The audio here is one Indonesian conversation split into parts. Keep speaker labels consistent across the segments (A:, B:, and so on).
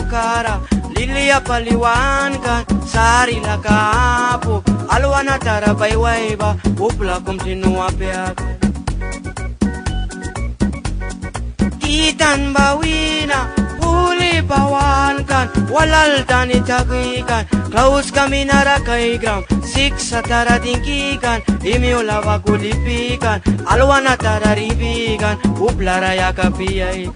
A: Kampokara Lilia paliwan kan sari la kapo alwana tara baywayba upla kum sinua peak Titan bawina Puli bawan kan walal tani tagikan Klaus kami narakai gram Siksa tara tingkikan Imiola wakulipikan Alwana tara ribikan Upla raya kapiyay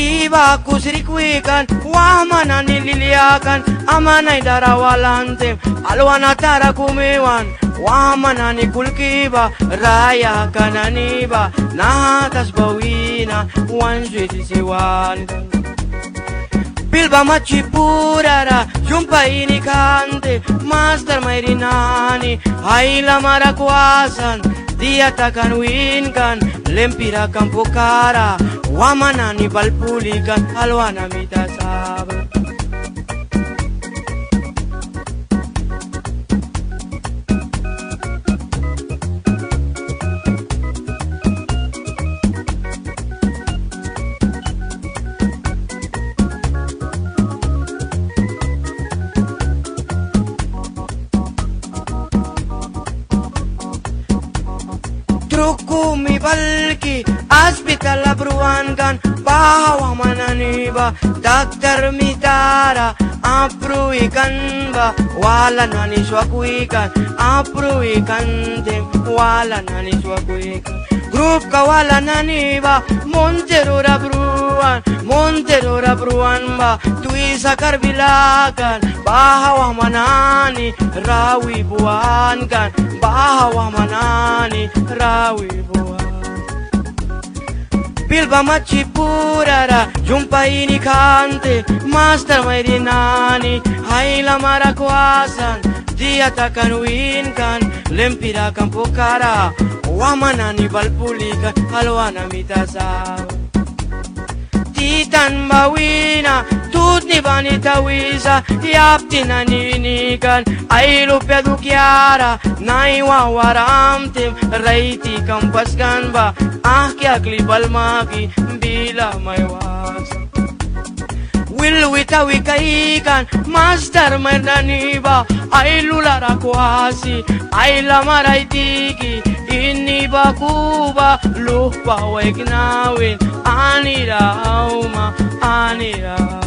A: Liba kusirikwikan Wamana nililiakan Amanay darawalantem Alwana tara kumiwan Wamana ni kulkiba Raya kananiba Natas bawina Wanswiti siwan Bilba machipurara Jumpa ini kante Master mairinani Haila marakwasan Dia takkan winkan Lempira Kampokara Wamana ni balpulikan Alwana mita sabar Trukumi balki hospital abruan kan bahawa mananiba dokter mitara apruikan ba wala nani swakuikan apruikan tem wala nani swakuikan grup kawala naniba Montero rabruan ba tuisa karbilakan bahawa manani rawi buan kan bahawa manani rawi buan Bilba machipurara Jumpa ini kante Master mairinani Haila marakwasan Dia takkan winkan Lempira Kampokara Wamanani balpulikan Alwana mitasaw Titan bawina Tutni bani tawisa Yapti naninikan Ay lupya dukyara Naiwa waramtim Raiti kampaskan ba Kya klibal maki Bila may wasa Will witawi kaikan Master mernaniba Ay lulara kwasi Ay lamaray tiki Iniba kuba Lupa wagnawin Aniraw ma Aniraw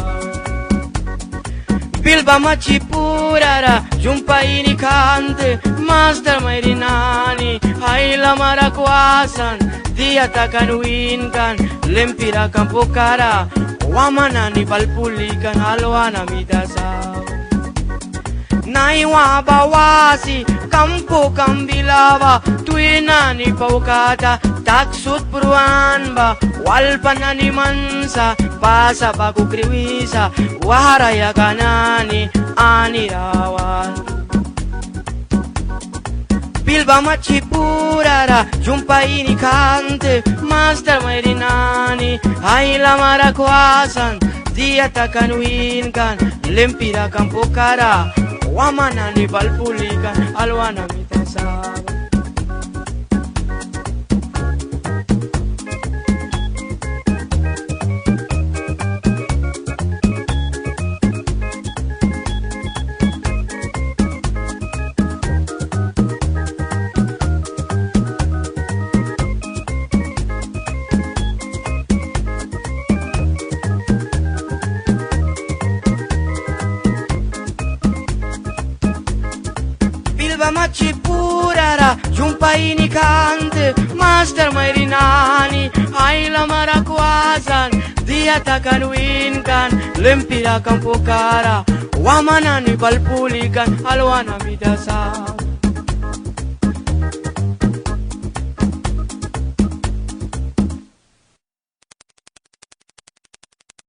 A: Bilba machipurara Jumpa ini kante Master mairinani Haila marakwasan Dia takkan winkan Lempira Kampokara Wamana ni balpulikan Alwana mitasaw Naiwa bawasi Kampo kambilaba Tuina ni paukata Taksut puruan ba Walpana ni mansa Pasa baku kriwisa Waharaya kanani Anirawan Bilba machipurara Jumpa ini kante Master mairinani Haila marakwasan Dia takkan winkan Lempira Kampokara Wamana ni balpulikan Alwana mitasaw machipurara Jumpa ini kante Master mairinani Haila marakwasan Dia takkan winkan Lempira Kampokara Wamana ni balpulikan Alwana mitasaw